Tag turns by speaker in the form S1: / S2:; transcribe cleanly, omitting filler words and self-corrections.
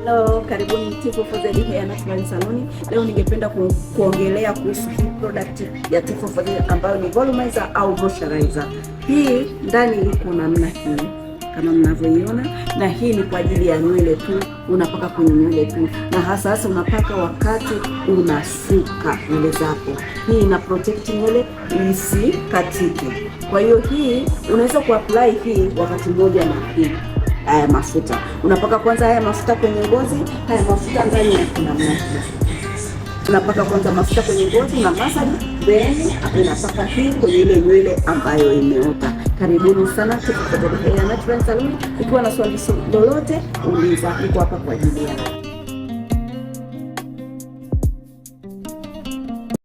S1: Hello, karibuni T440 Hair Natural Salon. Leo ningependa kuongelea kuhusu hii product ya T440 ambayo ni volumizer au moisturizer. Hii ndani iko namna hii kama mnavyoiona, na hii ni kwa ajili ya nywele tu, unapaka kwenye nywele tu, na hasa unapaka wakati unasuka nywele zako. Hii ina protect nywele isikatike. Kwa hiyo hii unaweza kuapply hii wakati mmoja na hii. Haya mafuta unapaka kwanza, haya mafuta kwenye ngozi, haya mafuta ndani ya namna hii. Unapaka kwanza mafuta kwenye ngozi na massage, then unapaka hii kwenye ile nywele ambayo imeota. Karibuni sana T440 Hair Natural Salon. Ukiwa na swali lolote uliza, niko hapa kwa ajili yako.